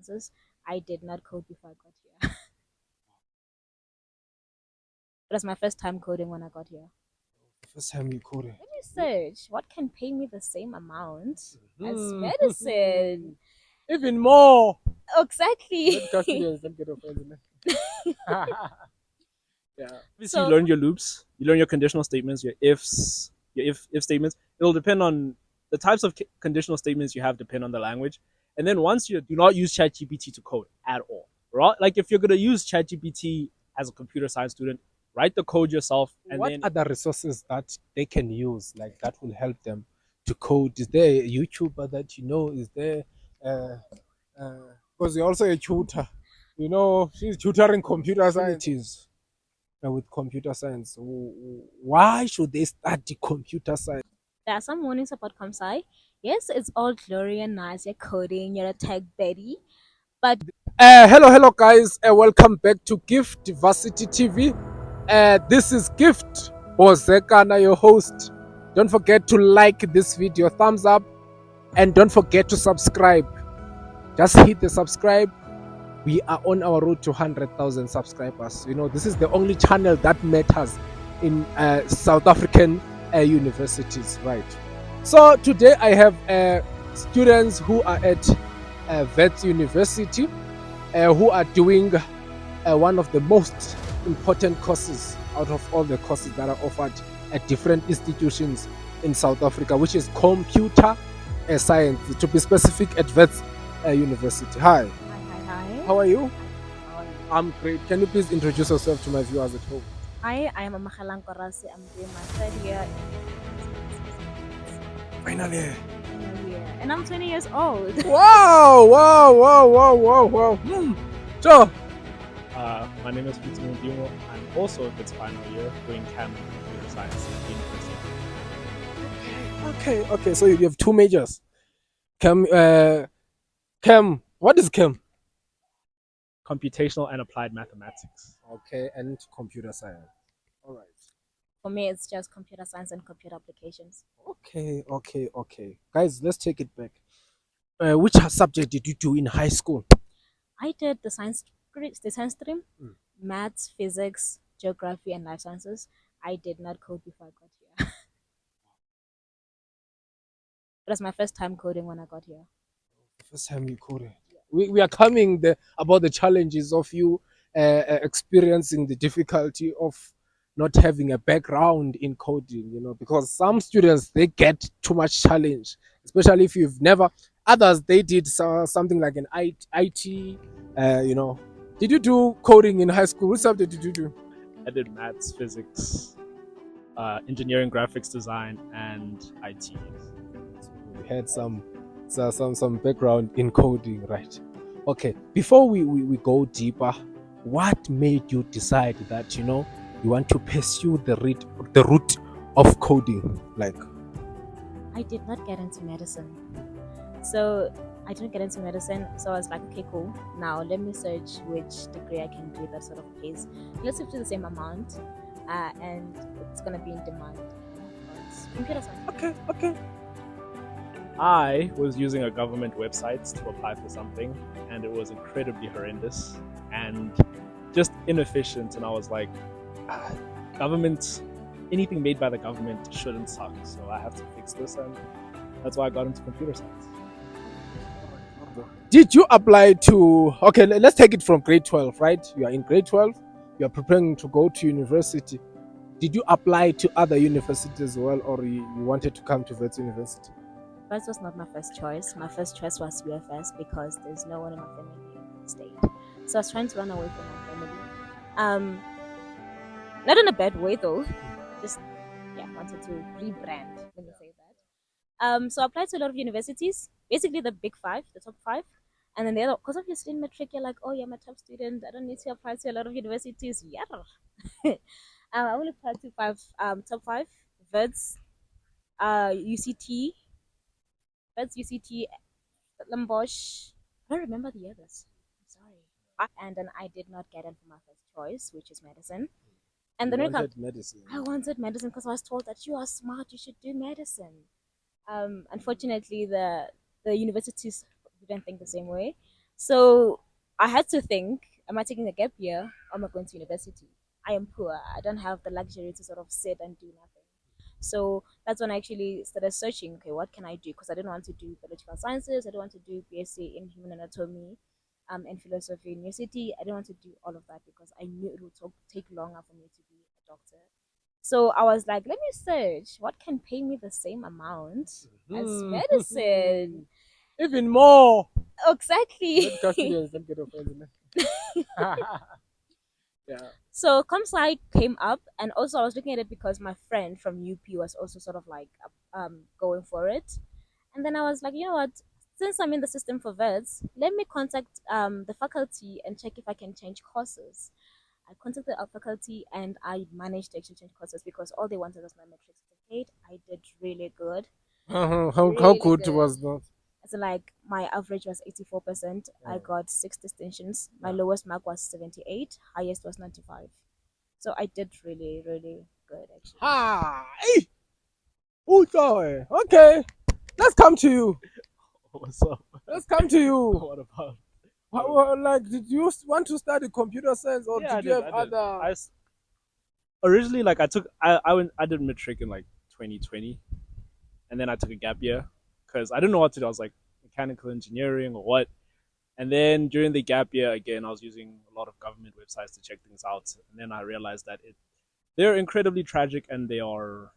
sciences. I did not code before I got here. It was my first time coding when I got here. First time you coded. Let me search. What can pay me the same amount as medicine? Even more. Exactly. Medical students don't get offended. Yeah. Obviously, you So learn your loops, you learn your conditional statements, your ifs, your if statements. It'll depend on the types of conditional statements you have, depend on the language. And then once you do not use ChatGPT to code at all, right? Like if you're gonna use ChatGPT as a computer science student, write the code yourself. And what then other resources that they can use, like that will help them to code? Is there a YouTuber that you know? Is there uh, because you're also a tutor. You know, she's tutoring computer science. With computer science. Why should they study computer science? there are some warnings about ComSci. Yes, it's all glory and nice. You're coding, you're a tech Betty. But Hello, guys. Welcome back to Gift Varsity TV. This is Gift Bozekana, your host. Don't forget to like this video, thumbs up, and don't forget to subscribe. Just hit the subscribe. We are on our road to 100,000 subscribers. You know, this is the only channel that matters in South African universities, right? So today I have students who are at WITS University who are doing one of the most important courses out of all the courses that are offered at different institutions in South Africa, which is computer science, to be specific, at WITS University. Hi. hi. How are you? How are you? I'm great. Can you please introduce yourself to my viewers at home? Hi, I am Amahalang Korasi. I'm doing my third year. Finally. And I'm 20 years old. Wow. So, my name is Peter Mundimo. I'm also at its final year doing CAM in computer science at the university. okay. So you have two majors. Chem, what is chem? Computational and applied mathematics. Okay, and computer science. All right. For me, it's just computer science and computer applications. Okay. Guys, let's take it back. Which subject did you do in high school? I did the science stream, maths, physics, geography, and life sciences. I did not code before I got here. It was my first time coding when I got here. First time you coded. We are coming about the challenges of you experiencing the difficulty of not having a background in coding, you know, because some students, they get too much challenge, especially if you've never. Others, they did something like an IT, you know. Did you do coding in high school? What subject did you do? I did maths, physics, engineering, graphics design, and IT. We had some background in coding, right? Okay, before we go deeper, what made you decide that, you know, you want to pursue the route of coding? Like, I did not get into medicine. So I didn't get into medicine. So I was like, okay, cool. Now let me search which degree I can do that sort of pays. Let's do the same amount, and it's gonna be in demand. Computer science. Okay. I was using a government website to apply for something, and it was incredibly horrendous and just inefficient. And I was like, government, anything made by the government shouldn't suck. So I have to fix this, and that's why I got into computer science. Did you apply to? Okay, let's take it from grade 12, right? You are in grade 12. You are preparing to go to university. Did you apply to other universities as well, or you wanted to come to WITS University? WITS was not my first choice. My first choice was UFS because there's no one in my family in the state. So I was trying to run away from my family. Not in a bad way though. Just wanted to rebrand. Let me say that. So I applied to a lot of universities, basically the big five, the top five. And then the other, because obviously in matric, you're like, oh, yeah, I'm a top student. I don't need to apply to a lot of universities. Yeah. I only applied to top five, WITS, UCT, WITS, UCT, Lambosh. I don't remember the others. I'm sorry. And then I did not get in for my first choice, which is medicine. And then medicine. I wanted medicine because I was told that you are smart, you should do medicine. Unfortunately, the universities didn't think the same way. So I had to think, am I taking a gap year or am I going to university? I am poor. I don't have the luxury to sort of sit and do nothing. So that's when I actually started searching, okay, what can I do? Because I didn't want to do political sciences, I didn't want to do BSc in human anatomy and philosophy in university. I didn't want to do all of that because I knew it would take longer for me to be a doctor. So I was like, let me search what can pay me the same amount as medicine. Even more. Exactly. Medical students don't get offended. Yeah. So ComSci came up, and also I was looking at it because my friend from UP was also sort of like going for it, and then I was like, you know what? Since I'm in the system for vets, let me contact the faculty and check if I can change courses. I contacted our faculty and I managed to actually change courses because all they wanted was my metric certificate. I did really good, How really good good. was that? So like my average was 84%. I Yeah. got 6 distinctions. My Yeah. lowest mark was 78. Highest was 95. So I did really, really good actually. Ah, hey, Uto, okay. Let's come to you. What's up? Let's come to you. What about? Like, did you want to study computer science, or Yeah, did you have I did. other? Originally, like I did matric in like 2020, and then I took a gap year because I didn't know what to do. I was like mechanical engineering or what. And then during the gap year, again, I was using a lot of government websites to check things out. And then I realized that they're incredibly tragic, and they are,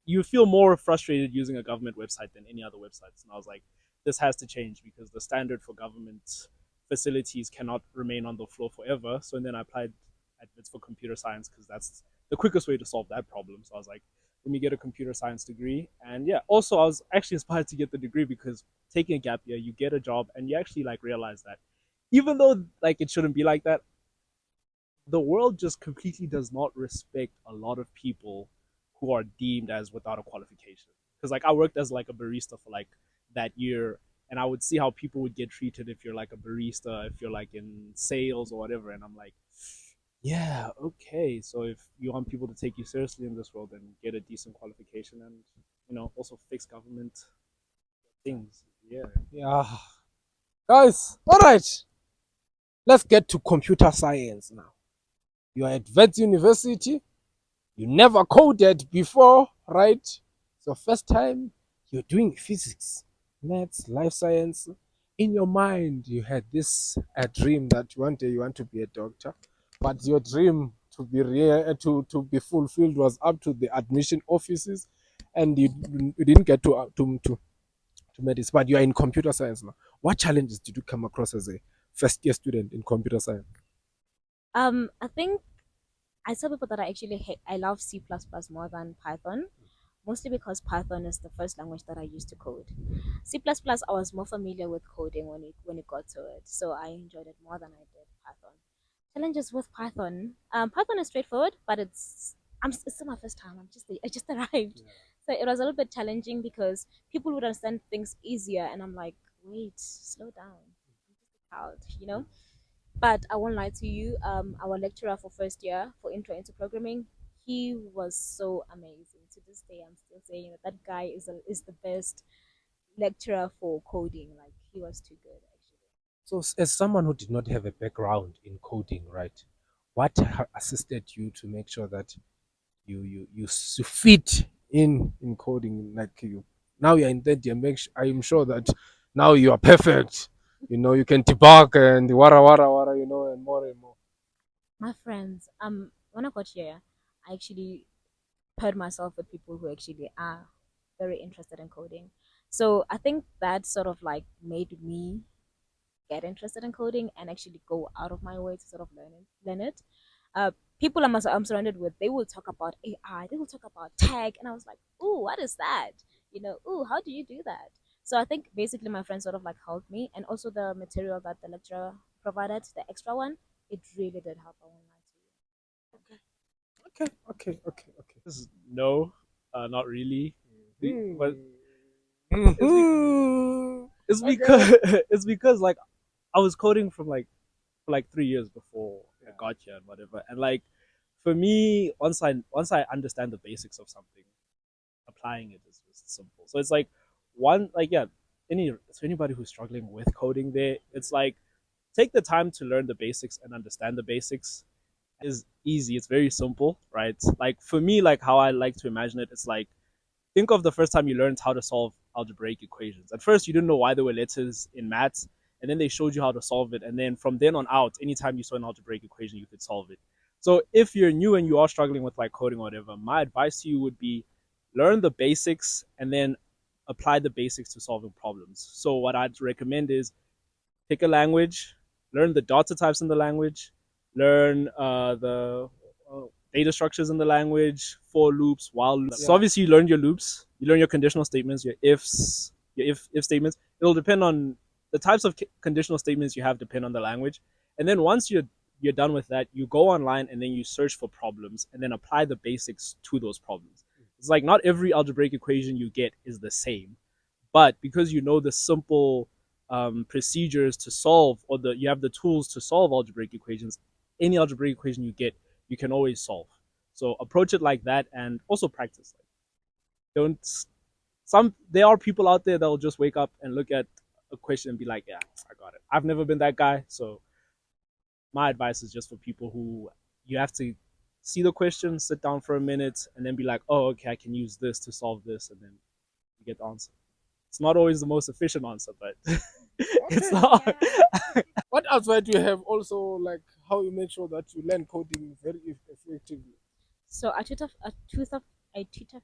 you feel more frustrated using a government website than any other websites. And I was like, this has to change because the standard for government facilities cannot remain on the floor forever. So and then I applied at WITS for computer science because that's the quickest way to solve that problem. So I was like, let me get a computer science degree. And yeah, also I was actually inspired to get the degree because taking a gap year, you get a job and you actually like realize that even though like it shouldn't be like that, the world just completely does not respect a lot of people who are deemed as without a qualification. Because like I worked as like a barista for like that year, and I would see how people would get treated if you're like a barista, if you're like in sales or whatever, and I'm like, yeah, okay. So if you want people to take you seriously in this world, then get a decent qualification and also fix government things. Yeah. Yeah, guys. All right. Let's get to computer science now. You are at Vet University. You never coded before, right? So first time you're doing physics, maths, life science. In your mind, you had this a dream that one day you want to be a doctor, but your dream to be real, to be fulfilled was up to the admission offices, and you didn't get to medicine. But you are in computer science now. What challenges did you come across as a first year student in computer science? I think I tell people that I love C++ more than Python, mostly because Python is the first language that I used to code. C++, I was more familiar with coding when it got to it, so I enjoyed it more than I did Python. Challenges with Python. Python is straightforward, but it's still my first time. I just arrived, so it was a little bit challenging because people would understand things easier, and I'm like, wait, slow down, I'm just a child, you know. But I won't lie to you. Our lecturer for first year for intro into programming, he was so amazing. To this day, I'm still saying that guy is the best lecturer for coding. Like he was too good, actually. So, as someone who did not have a background in coding, right, what assisted you to make sure that you fit in coding? Like you now you're in third year. I'm sure that now you are perfect. You know you can debug and wara wara wara. You know, and more and more. My friends, when I got here, I actually paired myself with people who actually are very interested in coding. So I think that sort of like made me get interested in coding and actually go out of my way to sort of learn it. Uh, People I'm surrounded with, they will talk about AI, they will talk about tech, and I was like, "Ooh, what is that? Ooh, how do you do that?" So I think basically my friends sort of like helped me, and also the material that the lecturer provided, the extra one, it really did help. I won't lie to you. Okay, okay, okay, okay. This is no, not really. But it's, Mm-hmm. it's Okay. because it's because like I was coding from like for like 3 years before I got here and whatever. And like for me, once I understand the basics of something, applying it is just simple. So it's like one like yeah, any for anybody who's struggling with coding there, it's like take the time to learn the basics and understand the basics. Is easy. It's very simple, right? Like for me, like how I like to imagine it, it's like think of the first time you learned how to solve algebraic equations. At first, you didn't know why there were letters in maths, and then they showed you how to solve it. And then from then on out, anytime you saw an algebraic equation, you could solve it. So if you're new and you are struggling with like coding or whatever, my advice to you would be learn the basics and then apply the basics to solving problems. So what I'd recommend is pick a language, learn the data types in the language, learn the data structures in the language, for loops, while loops. So obviously you learn your loops, you learn your conditional statements, your ifs, your if statements. It'll depend on the types of conditional statements you have depend on the language. And then once you're done with that, you go online and then you search for problems and then apply the basics to those problems. It's like not every algebraic equation you get is the same, but because you know the simple procedures to solve, or you have the tools to solve algebraic equations, any algebraic equation you get, you can always solve. So approach it like that, and also practice. Like, don't there are people out there that will just wake up and look at a question and be like, yeah, I got it. I've never been that guy, so my advice is just for people who you have to see the question, sit down for a minute, and then be like, oh, okay, I can use this to solve this, and then you get the answer. It's not always the most efficient answer, but it's not. What else do you have? Also, like how you make sure that you learn coding very effectively. So I tutor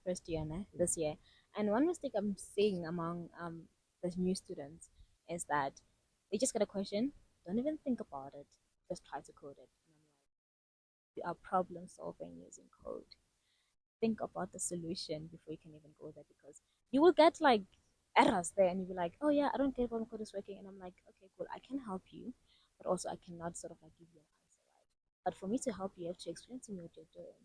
first year this year, and one mistake I'm seeing among the new students is that they just get a question, don't even think about it, just try to code it. And I'm like, you are problem solving using code. Think about the solution before you can even go there, because you will get like errors there and you'll be like, oh yeah, I don't get why my code is working. And I'm like, okay, cool, I can help you, but also I cannot sort of like give you an answer, right? But for me to help you, you have to explain to me what you're doing.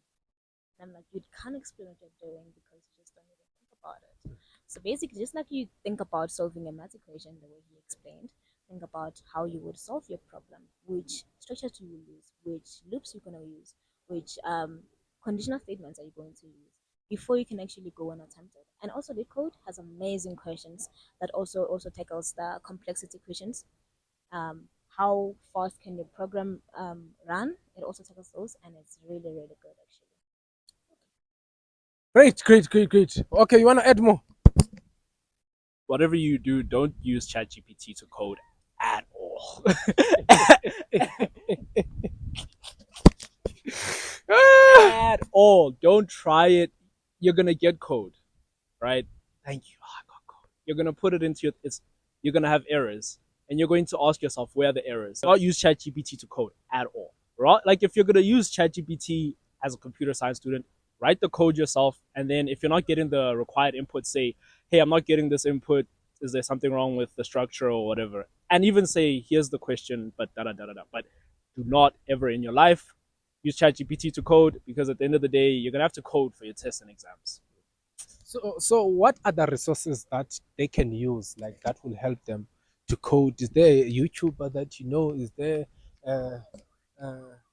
And I'm like, you can't explain what you're doing because you just don't even think about it. So basically, just like you think about solving a math equation the way he explained, think about how you would solve your problem, which structures you will use, which loops you're going to use, which conditional statements are you going to use before you can actually go and attempt it. And also, the code has amazing questions that also tackles the complexity questions. How fast can your program run? It also tackles those, and it's really good actually. Great. Okay, you want to add more? Whatever you do, don't use ChatGPT to code at all. At all. Don't try it. You're gonna get code, right? Thank you. Oh, I got code. You're gonna put it into you're gonna have errors, and you're going to ask yourself where are the errors. Don't use ChatGPT to code at all, right? Like if you're gonna use ChatGPT as a computer science student, write the code yourself, and then if you're not getting the required input, say, hey, I'm not getting this input. Is there something wrong with the structure or whatever? And even say, here's the question, but da da da da da. But do not ever in your life use ChatGPT to code, because at the end of the day, you're gonna have to code for your tests and exams. So what are the resources that they can use, like that will help them to code? Is there a YouTuber that you know? Is there, uh,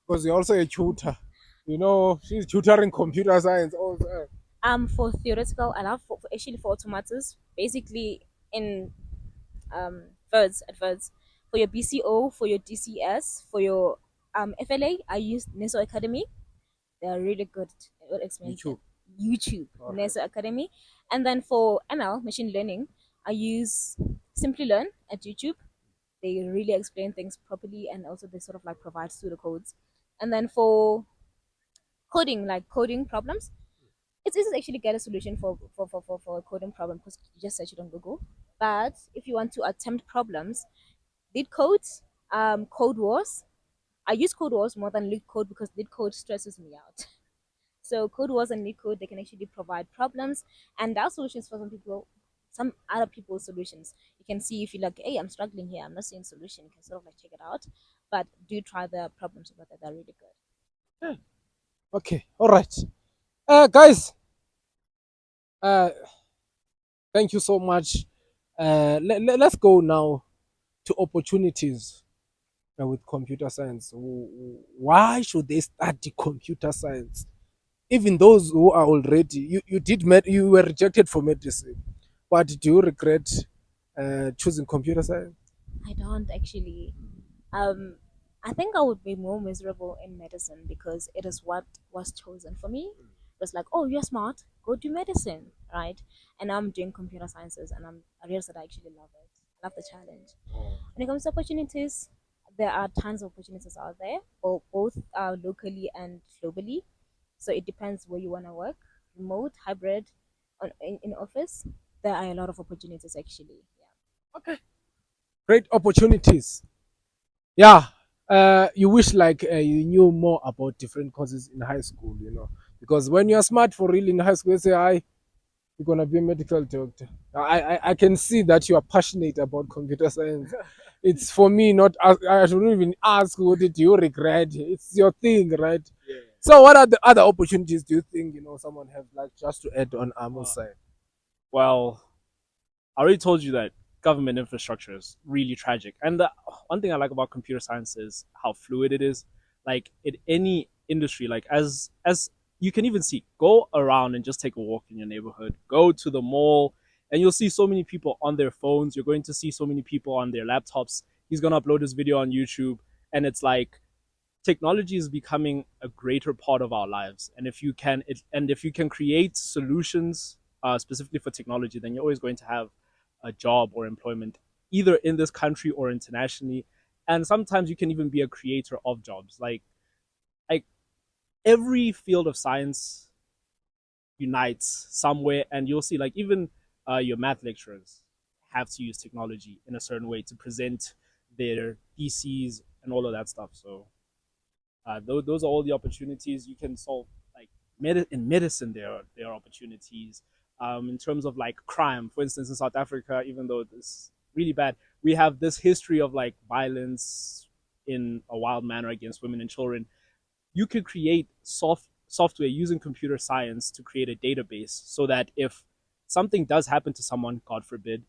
because you're also a tutor, you know, she's tutoring computer science also. For theoretical, I love actually for automatas, basically in adverts for your BCO, for your DCS, for your FLA. I use NESO Academy. They are really good. What explains YouTube, NESO Academy. And then for ML, machine learning, I use Simply Learn at YouTube. They really explain things properly, and also they sort of like provide pseudocodes. And then for coding, like coding problems, it's easy to actually get a solution for a coding problem because you just search it on Google. But if you want to attempt problems, lead codes, code wars. I use code wars more than lead code because lead code stresses me out. So code wars and lead code, they can actually provide problems, and there are solutions for some people, some other people's solutions. You can see if you're like, hey, I'm struggling here, I'm not seeing a solution, you can sort of like check it out. But do try the problems over there, they're really good. Yeah. Okay, all right. Guys, uh, thank you so much. Let's go now to opportunities with computer science. Why should they study computer science? Even those who are already, you were rejected for medicine, but do you regret choosing computer science? I don't actually. Um, I think I would be more miserable in medicine because it is what was chosen for me. It was like, oh, you're smart, go do medicine, right? And I'm doing computer sciences, and I realized that I actually love it. I love the challenge. When it comes to opportunities, there are tons of opportunities out there, both locally and globally. So it depends where you want to work, remote, hybrid, in office. There are a lot of opportunities actually. Okay. Great opportunities. Yeah. You wish like you knew more about different courses in high school, because when you're smart for real in high school, you say, "I you're gonna be a medical doctor." I can see that you are passionate about computer science. It's for me, not I shouldn't even ask what did you regret. It's your thing, right? Yeah. So, what are the other opportunities do you think someone have, like, just to add on Amo's Well, side? well, I already told you that government infrastructure is really tragic. And the one thing I like about computer science is how fluid it is. Like in any industry, like as you can even see, go around and just take a walk in your neighborhood. Go to the mall, and you'll see so many people on their phones. You're going to see so many people on their laptops. He's gonna upload his video on YouTube, and it's like technology is becoming a greater part of our lives. And if you can create solutions specifically for technology, then you're always going to have a job or employment either in this country or internationally. And sometimes you can even be a creator of jobs. Like every field of science unites somewhere, and you'll see like even your math lecturers have to use technology in a certain way to present their theses and all of that stuff. So those are all the opportunities you can solve. Like in medicine, there are opportunities. In terms of like crime, for instance, in South Africa, even though it's really bad, we have this history of like violence in a wild manner against women and children. You could create software using computer science to create a database so that if something does happen to someone, God forbid,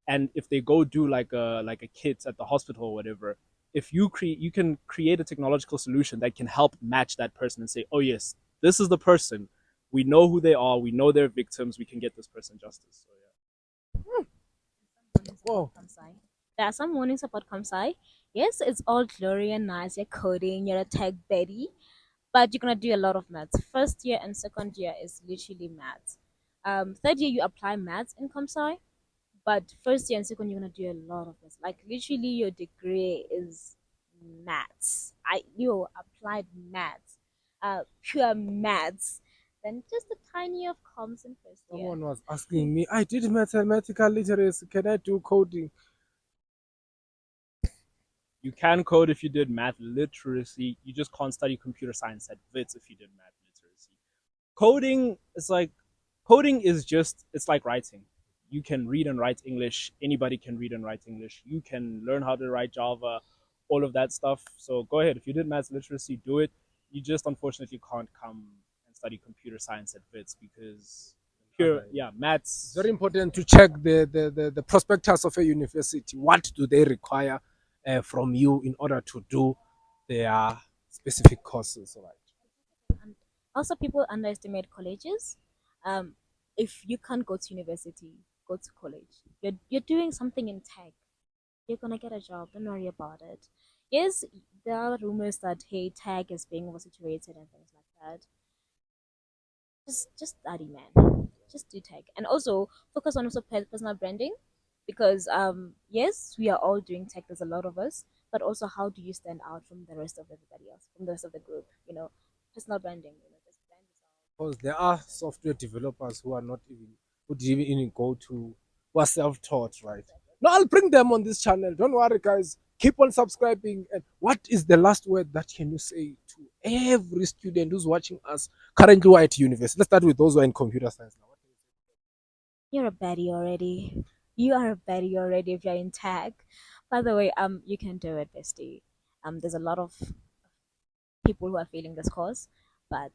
and if they go do like a kit at the hospital or whatever, if you can create a technological solution that can help match that person and say, oh yes, this is the person, we know who they are, we know they're victims, we can get this person justice. So Whoa. There are some warnings about ComSci. Yes, it's all glory and nice. You're coding, you're a tech Betty, but you're gonna do a lot of maths. First year and second year is literally maths. Third year you apply maths in ComSci, but first year and second you're gonna do a lot of this. Like literally, your degree is maths. You applied maths, pure maths. Then just a tiny of comms in first year. Someone was asking me, I did mathematical literacy. Can I do coding? you can code if you did math literacy, you just can't study computer science at WITS if you did math literacy. Coding is like coding is just it's like writing. You can read and write English. Anybody can read and write English. You can learn how to write Java, all of that stuff. So go ahead. If you did math literacy, do it. You just unfortunately can't come and study computer science at WITS because pure yeah It's maths. very important to check the prospectus of a university. What do they require from you in order to do their specific courses, right? And also, people underestimate colleges. Um, if you can't go to university, go to college. You're doing something in tech. You're gonna get a job. Don't worry about it. Yes, there are rumors that hey, tech is being oversaturated and things like that. Just study, man. Just do tech, and also focus on also personal branding, because yes, we are all doing tech. There's a lot of us, but also how do you stand out from the rest of everybody else, from the rest of the group? Personal branding. Just brand yourself. Because there are software developers who are not even who didn't even go to who are self-taught, right? No, I'll bring them on this channel. Don't worry, guys. Keep on subscribing. And what is the last word that can you say to every student who's watching us currently who are at university? Let's start with those who are in computer science now. You're a baddie already. You are a baddie already if you're in tech. By the way, you can do it, bestie. There's a lot of people who are failing this course, but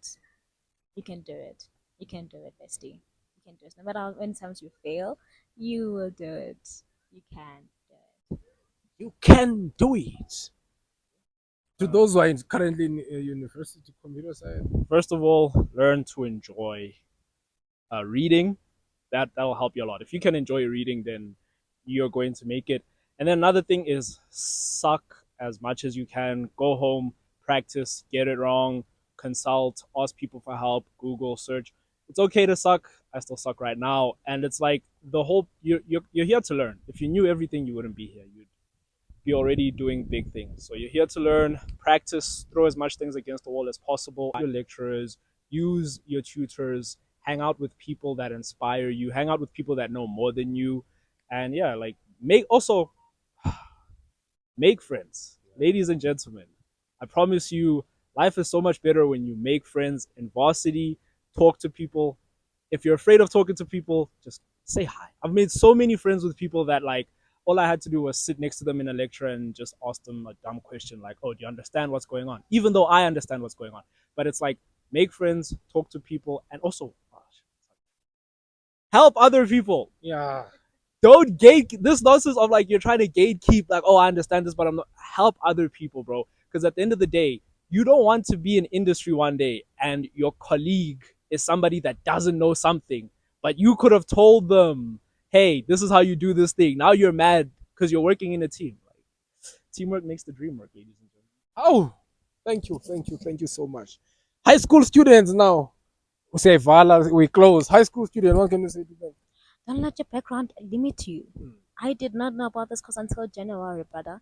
you can do it. You can do it, bestie. You can do it. No matter how many times you fail, you will do it. You can do it. You can do it. To Uh, those who are currently in university computer science. First of all, learn to enjoy reading. That will help you a lot. If you can enjoy reading, then you're going to make it. And then another thing is suck as much as you can. Go home, practice, get it wrong, consult, ask people for help, Google, search. It's okay to suck. I still suck right now, and it's like the whole you're here to learn. If you knew everything, you wouldn't be here. You'd be already doing big things. So you're here to learn, practice, throw as much things against the wall as possible. Your lecturers, use your tutors, hang out with people that inspire you, hang out with people that know more than you, and yeah, like make friends, ladies and gentlemen. I promise you, life is so much better when you make friends in varsity. Talk to people. If you're afraid of talking to people, just say hi. I've made so many friends with people that like all I had to do was sit next to them in a lecture and just ask them a dumb question like, "Oh, do you understand what's going on?" Even though I understand what's going on, but it's like make friends, talk to people, and also help other people. Yeah. Don't gate this nonsense of like you're trying to gatekeep like, oh, I understand this, but I'm not. Help other people, bro. Because at the end of the day, you don't want to be in industry one day and your colleague is somebody that doesn't know something, but you could have told them, hey, this is how you do this thing. Now you're mad because you're working in a team. Like, teamwork makes the dream work, ladies and gentlemen. Oh, thank you so much. High school students now. We say Vala, we close. High school students, what can you say to them? Don't let your background limit you. Hmm. I did not know about this course until January, brother,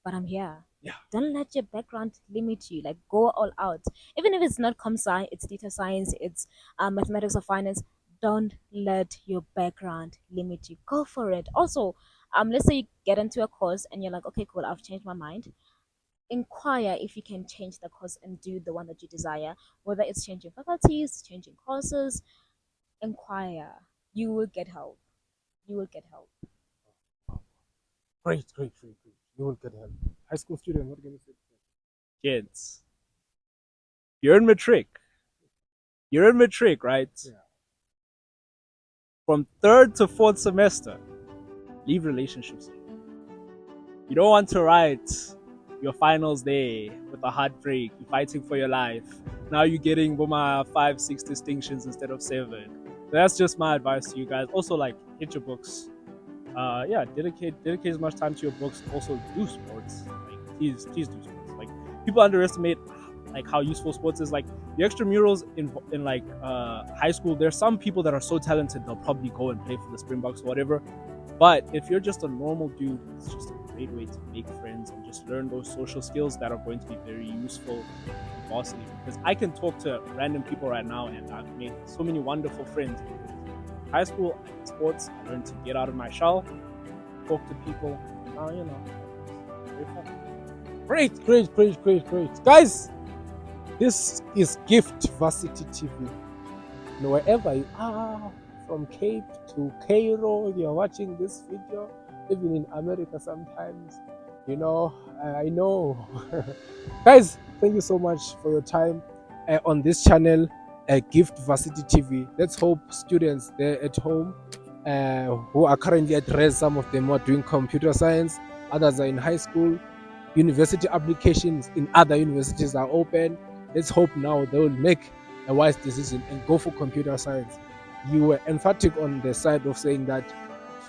but I'm here. Yeah. Don't let your background limit you. Like, go all out. Even if it's not com sci, it's data science, it's mathematics or finance. Don't let your background limit you. Go for it. Also, let's say you get into a course and you're like, okay, cool, I've changed my mind. Inquire if you can change the course and do the one that you desire, whether it's changing faculties, changing courses. Inquire. You will get help. You will get help. Great. You will get help. High school students, what can you say to them? Kids, you're in matric. You're in matric, right? Yeah. From third to fourth semester, leave relationships. You don't want to write your finals day with a heartbreak. You're fighting for your life. Now you're getting 5, 6 distinctions instead of 7. That's just my advice to you guys. Also, like, hit your books. Dedicate as much time to your books. Also, do sports. Like, please do sports. Like, people underestimate like how useful sports is. Like the extramurals in like high school, there's some people that are so talented they'll probably go and play for the Springboks or whatever. But if you're just a normal dude, it's just a great way to make friends and just learn those social skills that are going to be very useful in varsity. Because I can talk to random people right now and I've made so many wonderful friends. High school sports, I learned to get out of my shell, talk to people. Very fun. Great. Guys, this is Gift Varsity TV. Wherever you are, from Cape to Cairo, you're watching this video, even in America sometimes, I know. Guys, thank you so much for your time on this channel, Gift Varsity TV. Let's hope students there at home who are currently at rest, some of them are doing computer science, others are in high school, university applications in other universities are open. Let's hope now they will make a wise decision and go for computer science. You were emphatic on the side of saying that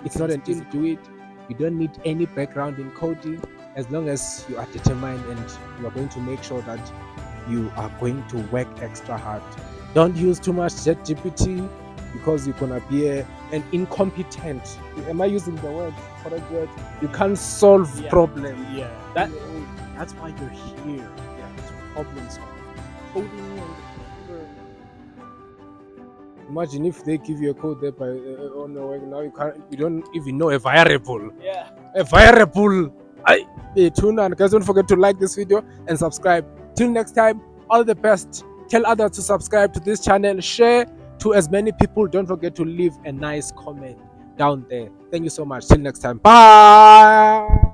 it's not an easy to do it. You don't need any background in coding as long as you are determined and you are going to make sure that you are going to work extra hard. Don't use too much ChatGPT because you're gonna be an incompetent. Am I using the correct word? You can't solve problems. Yeah, that's why you're here. Yeah, it's problem solving. Coding and Imagine if they give you a code there by now you don't even know a variable. Yeah. A variable. Tune in. Guys, don't forget to like this video and subscribe. Till next time, all the best. Tell others to subscribe to this channel. Share to as many people. Don't forget to leave a nice comment down there. Thank you so much. Till next time. Bye.